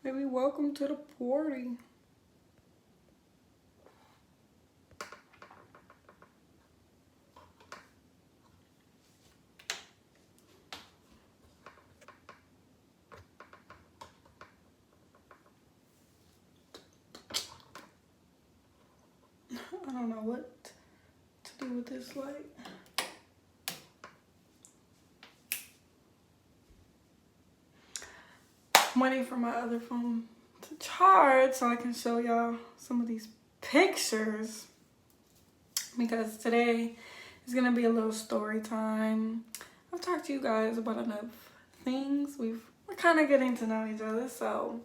Baby, welcome to the party. I don't know what to do with this light. I'm waiting for my other phone to charge so I can show y'all some of these pictures, because today is gonna be a little story time. I've talked to you guys about enough things. We're kind of getting to know each other, so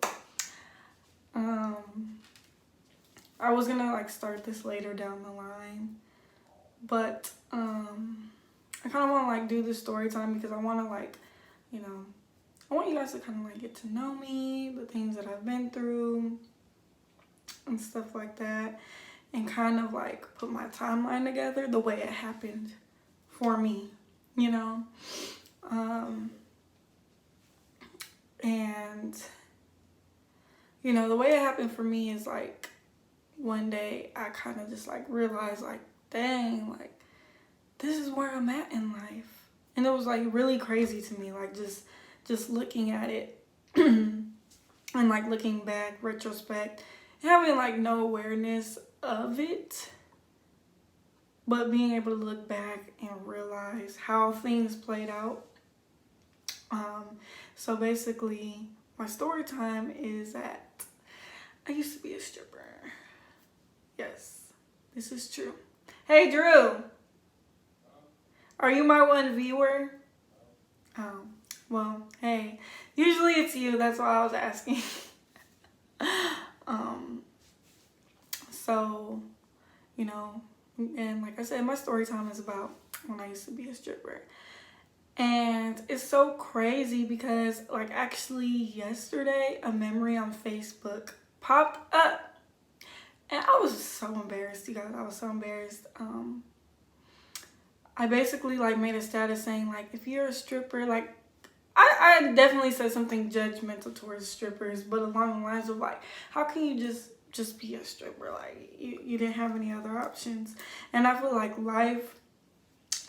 I was gonna like start this later down the line, but I kind of want to like do this story time because I want to like, I want you guys to kind of like get to know me, the things that I've been through and stuff like that, and kind of like put my timeline together the way it happened for me, and the way it happened for me is like one day I kind of just like realized like, dang, like this is where I'm at in life. And it was like really crazy to me, like just looking at it and like looking back, retrospect, having like no awareness of it, but being able to look back and realize how things played out. So basically my story time is that I used to be a stripper. Yes, this is true. Hey Drew, are you my one viewer? Oh, well, hey, usually it's you, that's why I was asking. So, and like I said, my story time is about when I used to be a stripper. And it's so crazy because like actually yesterday, a memory on Facebook popped up. And I was so embarrassed, you guys. I was so embarrassed. I basically like made a status saying like, if you're a stripper, like I definitely said something judgmental towards strippers, but along the lines of like, how can you just be a stripper? Like you didn't have any other options. And I feel like life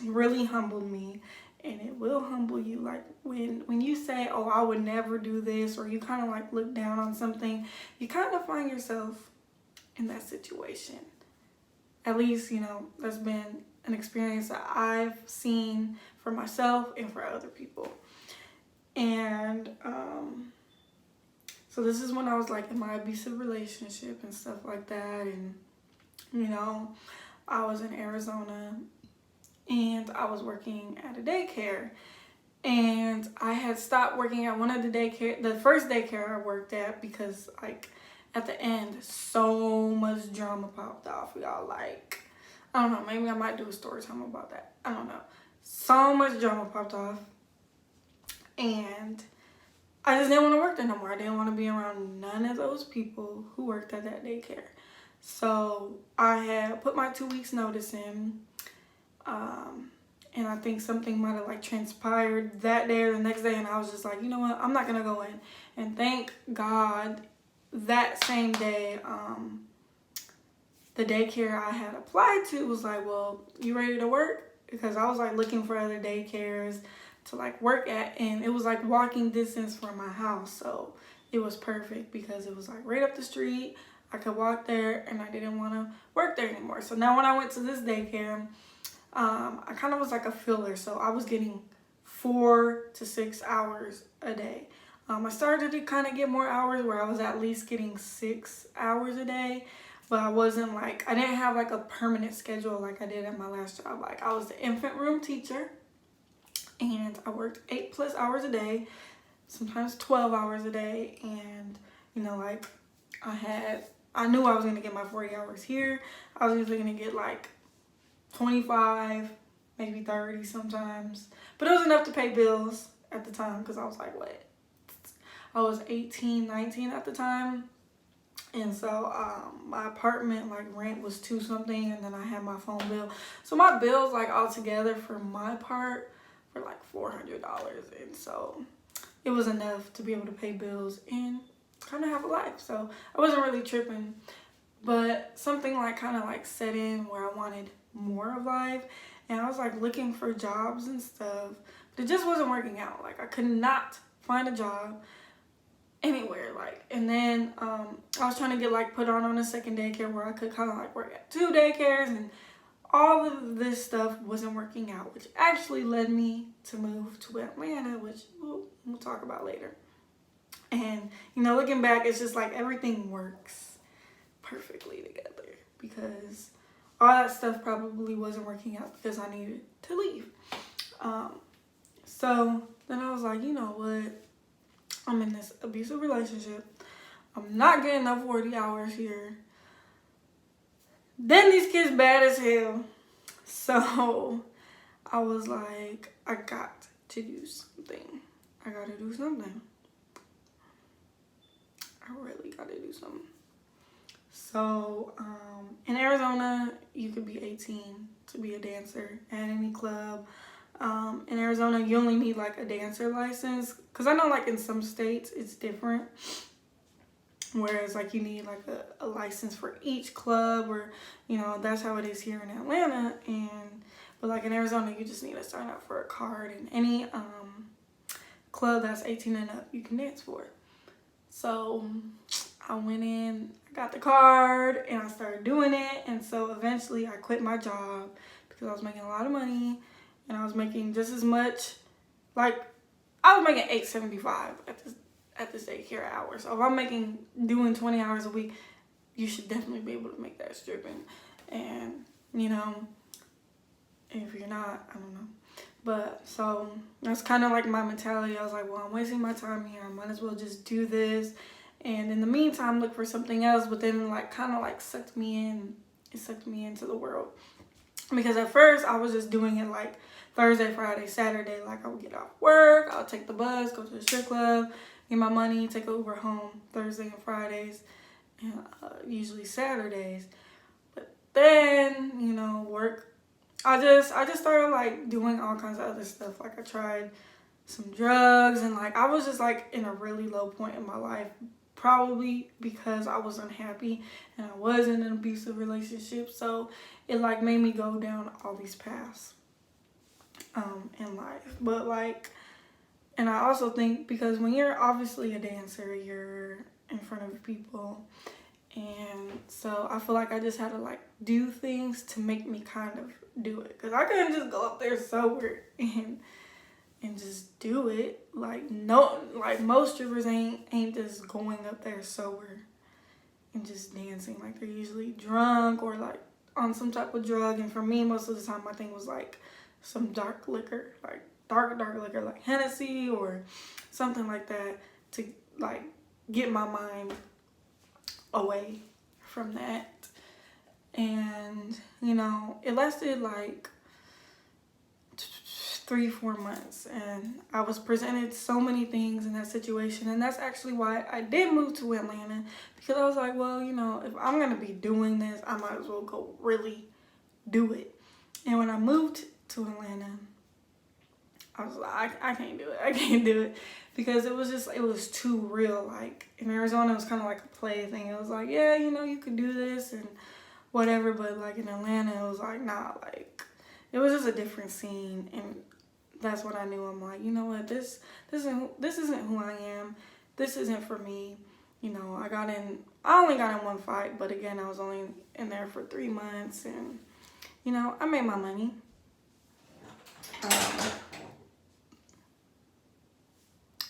really humbled me, and it will humble you. Like when you say, oh, I would never do this, or you kind of like look down on something, you kind of find yourself in that situation. At least, that's been an experience that I've seen for myself and for other people. And so this is when I was like in my abusive relationship and stuff like that. And I was in Arizona and I was working at a daycare, and I had stopped working at one of the first daycare I worked at, because like at the end so much drama popped off, y'all. Like, I don't know, maybe I might do a story time about that. I don't know. So much drama popped off, and I just didn't want to work there no more. I didn't want to be around none of those people who worked at that daycare. So I had put my 2 weeks notice in, and I think something might have like transpired that day or the next day, and I was just like, you know what, I'm not gonna go in. And thank God that same day, the daycare I had applied to was like, well, you ready to work? Because I was like looking for other daycares to like work at, and it was like walking distance from my house, so it was perfect because it was like right up the street. I could walk there, and I didn't want to work there anymore. So now when I went to this daycare, I kind of was like a filler, so I was getting 4 to 6 hours a day. I started to kind of get more hours where I was at least getting 6 hours a day, but I wasn't like, I didn't have like a permanent schedule like I did at my last job. Like I was the infant room teacher, and I worked 8+ hours a day, sometimes 12 hours a day. And like I knew I was gonna get my 40 hours here. I was usually gonna get like 25, maybe 30 sometimes, but it was enough to pay bills at the time, because I was like, what, I was 18, 19 at the time. And so my apartment like rent was 2 something, and then I had my phone bill, so my bills like all together for my part for like $400. And so it was enough to be able to pay bills and kind of have a life. So I wasn't really tripping, but something like kind of like set in where I wanted more of life, and I was like looking for jobs and stuff, but it just wasn't working out. Like I could not find a job anywhere. Like, and then I was trying to get like put on a second daycare where I could kind of like work at 2 daycares, and all of this stuff wasn't working out, which actually led me to move to Atlanta, which we'll talk about later. And, you know, looking back, it's just like everything works perfectly together, because all that stuff probably wasn't working out because I needed to leave. So then I was like, you know what? I'm in this abusive relationship. I'm not getting enough 40 hours here. Then these kids bad as hell. So I was like, I got to do something. I got to do something. I really got to do something. So in Arizona, you could be 18 to be a dancer at any club. In Arizona, you only need like a dancer license, because I know like in some states it's different, whereas like you need like a license for each club, or you know, that's how it is here in Atlanta. But like in Arizona, you just need to sign up for a card, and any club that's 18 and up you can dance for. So I went in, I got the card, and I started doing it. And so eventually I quit my job because I was making a lot of money, and I was making just as much. Like I was making $8.75 at this daycare hour. So if I'm doing 20 hours a week, you should definitely be able to make that stripping. And you know, if you're not, I don't know. But so that's kind of like my mentality. I was like, well, I'm wasting my time here. I might as well just do this, and in the meantime look for something else. But then like kind of like sucked me in. It sucked me into the world, because at first I was just doing it like Thursday, Friday, Saturday. Like I would get off work, I'll take the bus, go to the strip club, get my money, take an Uber home Thursday and Fridays, and usually Saturdays. But then, you know, work. I just started like doing all kinds of other stuff. Like I tried some drugs, and like I was just like in a really low point in my life, probably because I was unhappy and I was in an abusive relationship. So it like made me go down all these paths in life. But like, and I also think because when you're obviously a dancer, you're in front of people. And so I feel like I just had to like do things to make me kind of do it, because I couldn't just go up there sober and just do it. Like no, like most strippers ain't just going up there sober and just dancing. Like they're usually drunk or like on some type of drug. And for me, most of the time, my thing was like some dark liquor, like dark liquor, like Hennessy or something like that, to like get my mind away from that. And you know, it lasted like 3-4 months, and I was presented so many things in that situation. And that's actually why I did move to Atlanta, because I was like, well, you know, if I'm gonna be doing this, I might as well go really do it. And when I moved to Atlanta, I was like, I can't do it, because it was too real. Like in Arizona, it was kind of like a play thing. It was like, yeah, you know, you could do this and whatever. But like in Atlanta, it was like, nah, like it was just a different scene. And that's what I knew. I'm like, you know what, this isn't who I am. This isn't for me. You know, I only got in one fight, but again, I was only in there for 3 months, and you know, I made my money.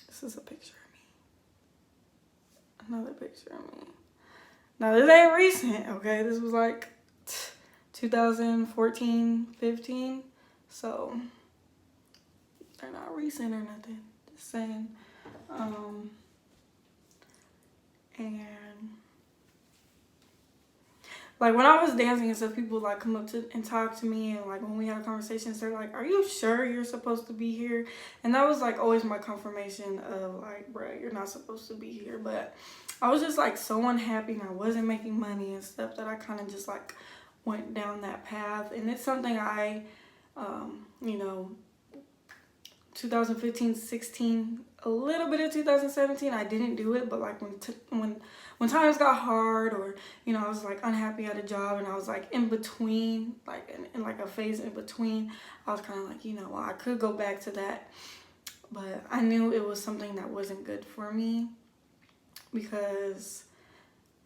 This is a picture of me. Another picture of me. Now, this ain't recent, okay? This was like 2014, 15. So, they're not recent or nothing. Just saying. And like when I was dancing and stuff, people like come up to and talk to me, and like when we have conversations, they're like, are you sure you're supposed to be here? And that was like always my confirmation of like, bruh, you're not supposed to be here. But I was just like so unhappy, and I wasn't making money and stuff, that I kind of just like went down that path. And it's something I you know, 2015, 16, a little bit of 2017. I didn't do it, but like when times got hard, or I was like unhappy at a job, and I was like in between, like in like a phase in between, I was kind of like, well, I could go back to that, but I knew it was something that wasn't good for me, because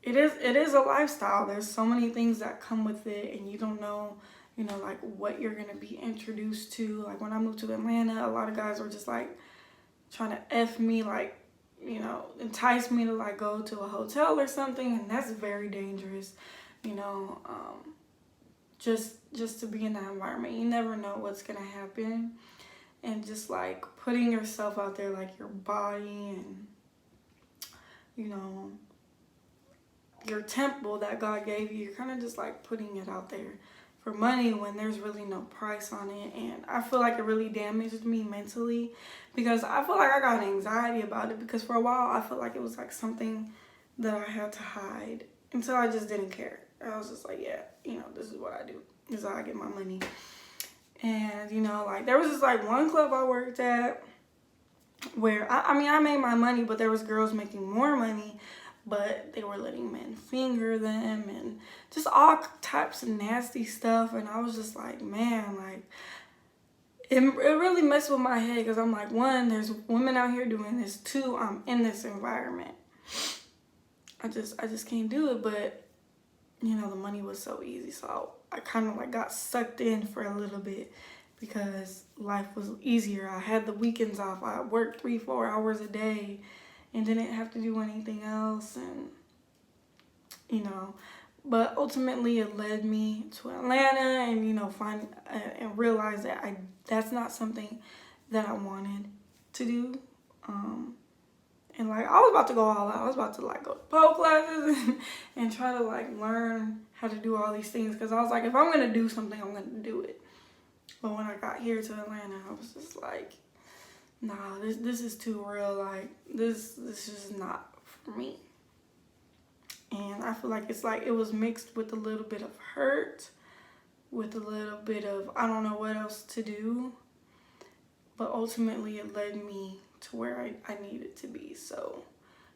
it is a lifestyle. There's so many things that come with it, and you don't know, like what you're gonna be introduced to. Like when I moved to Atlanta, a lot of guys were just like trying to F me, like, entice me to like go to a hotel or something, and that's very dangerous, just to be in that environment. You never know what's gonna happen, and just like putting yourself out there, like your body and your temple that God gave you, you're kind of just like putting it out there for money when there's really no price on it. And I feel like it really damaged me mentally, because I feel like I got anxiety about it, because for a while I felt like it was like something that I had to hide, until I just didn't care. I was just like, yeah, this is what I do. This is how I get my money. And like there was just like one club I worked at where I made my money, but there was girls making more money, but they were letting men finger them and just all types of nasty stuff. And I was just like, man, like it really messed with my head, because I'm like, one, there's women out here doing this. Two, I'm in this environment. I just can't do it. But the money was so easy, so I kind of like got sucked in for a little bit, because life was easier. I had the weekends off. I worked 3-4 hours a day and didn't have to do anything else. And but ultimately it led me to Atlanta, and find and realize that that's not something that I wanted to do. And like I was about to go all out. I was about to like go to pole classes and try to like learn how to do all these things, because I was like, if I'm gonna do something, I'm gonna do it. But when I got here to Atlanta, I was just like, nah, this is too real. Like this is not for me. And I feel like it's like it was mixed with a little bit of hurt, with a little bit of I don't know what else to do. But ultimately it led me to where I needed to be. So,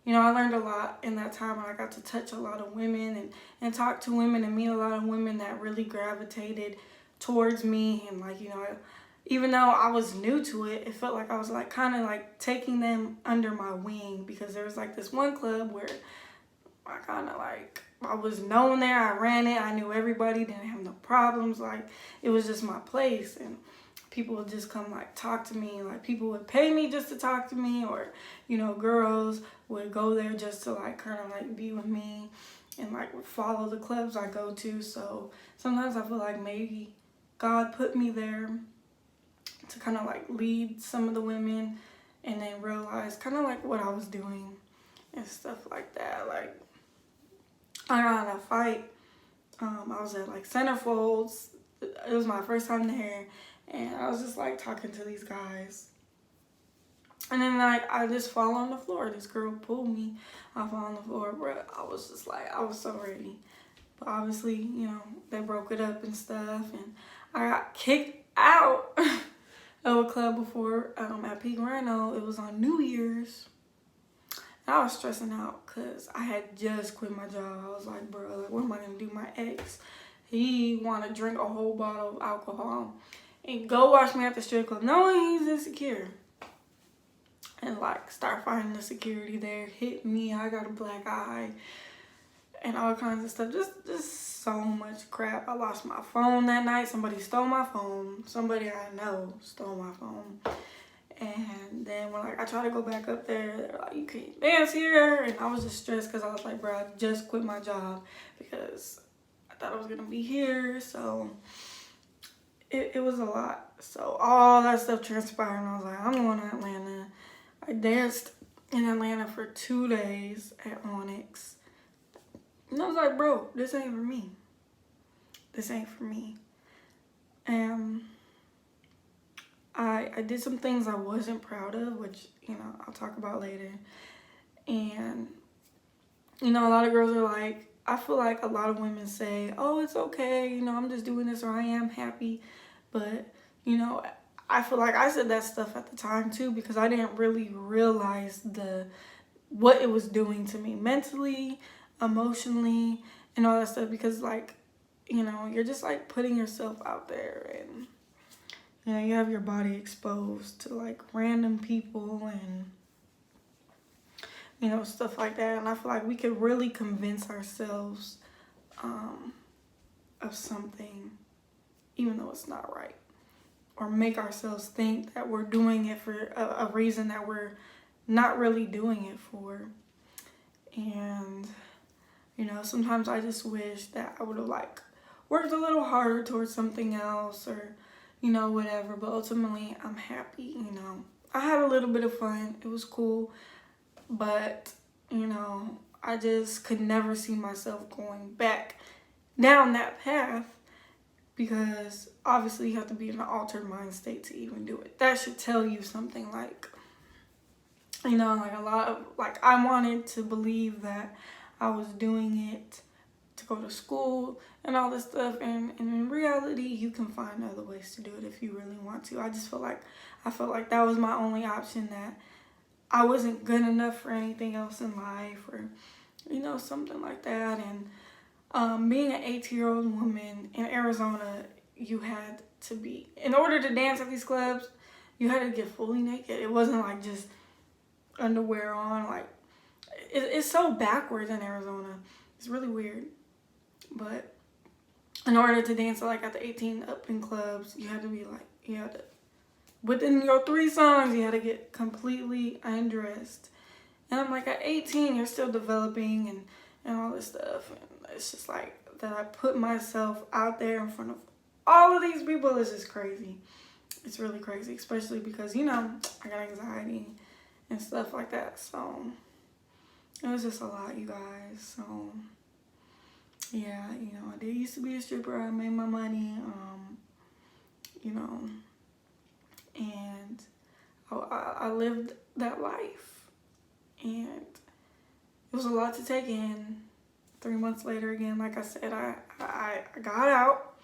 I learned a lot in that time, and I got to touch a lot of women and talk to women and meet a lot of women that really gravitated towards me. And like, even though I was new to it, it felt like I was like kind of like taking them under my wing, because there was like this one club where I kind of like, I was known there. I ran it. I knew everybody, didn't have no problems. Like it was just my place, and people would just come like talk to me. Like people would pay me just to talk to me, or girls would go there just to like kind of like be with me and like follow the clubs I go to. So sometimes I feel like maybe God put me there to kind of like lead some of the women, and then realize kind of like what I was doing and stuff like that. Like I got in a fight. I was at like Centerfolds. It was my first time there, and I was just like talking to these guys, and then like I just fall on the floor. This girl pulled me. I fall on the floor, bro. I was just like, I was so ready. But obviously, they broke it up and stuff, and I got kicked out of a club before at Peak Rhino. It was on New Year's. And I was stressing out because I had just quit my job. I was like, bro, like, what am I going to do? My ex, he want to drink a whole bottle of alcohol and go watch me at the strip club knowing he's insecure. And like start finding the security there, hit me, I got a black eye, and all kinds of stuff. Just so much crap. I lost my phone that night. Somebody stole my phone. Somebody I know stole my phone. And then when I tried to go back up there, they were like, you can't dance here. And I was just stressed because I was like, bro, I just quit my job because I thought I was going to be here. So it was a lot. So all that stuff transpired, and I was like, I'm going to Atlanta. I danced in Atlanta for 2 days at Onyx. And I was like, bro, this ain't for me. This ain't for me. And I did some things I wasn't proud of, which, I'll talk about later. And, a lot of girls are like, I feel like a lot of women say, oh, it's okay, I'm just doing this, or I am happy. But, I feel like I said that stuff at the time too, because I didn't really realize what it was doing to me mentally, emotionally, and all that stuff. Because like, you know, you're just like putting yourself out there, and you know, you have your body exposed to like random people and, you know, stuff like that. And I feel like we could really convince ourselves of something, even though it's not right, or make ourselves think that we're doing it for a reason that we're not really doing it for. And, you know, sometimes I just wish that I would have like worked a little harder towards something else, or, you know, whatever. But ultimately, I'm happy, you know. I had a little bit of fun. It was cool. But, you know, I just could never see myself going back down that path, because obviously you have to be in an altered mind state to even do it. That should tell you something. Like, you know, like a lot of, like, I wanted to believe that I was doing it to go to school and all this stuff, and in reality you can find other ways to do it if you really want to. I felt like that was my only option, that I wasn't good enough for anything else in life, or, you know, something like that. And being an 18-year-old woman in Arizona, you had to be, in order to dance at these clubs, you had to get fully naked. It wasn't like just underwear on. Like, it's so backwards in Arizona. It's really weird. But in order to dance like at the 18 up in clubs, you had to be like, you had to, within your 3 songs, you had to get completely undressed. And I'm like, at 18, you're still developing and all this stuff. And it's just like that I put myself out there in front of all of these people is just crazy. It's really crazy, especially because, you know, I got anxiety and stuff like that. So it was just a lot, you guys. So yeah, you know, I did used to be a stripper. I made my money, you know, and I lived that life, and it was a lot to take in. 3 months later, again, like I said, I got out,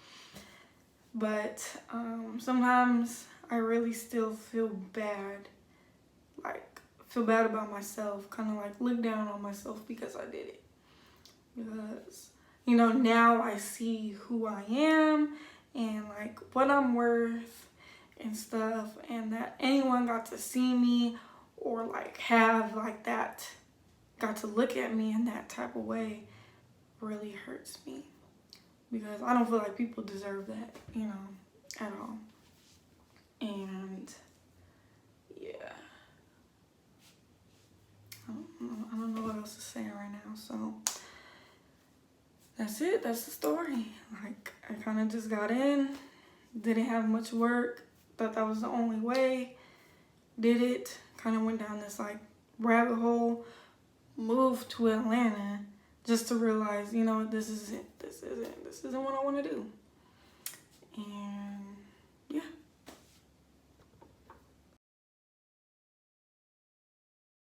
but sometimes I really still feel bad, like feel bad about myself, kind of like look down on myself because I did it. Because, you know, now I see who I am and like what I'm worth and stuff, and that anyone got to see me or like have like that, got to look at me in that type of way, really hurts me, because I don't feel like people deserve that, you know, at all. And yeah, I don't know what else to say right now. So that's it. That's the story. Like, I kind of just got in, didn't have much work, thought that was the only way, did it, kind of went down this like rabbit hole, moved to Atlanta just to realize, you know, this isn't what I want to do. And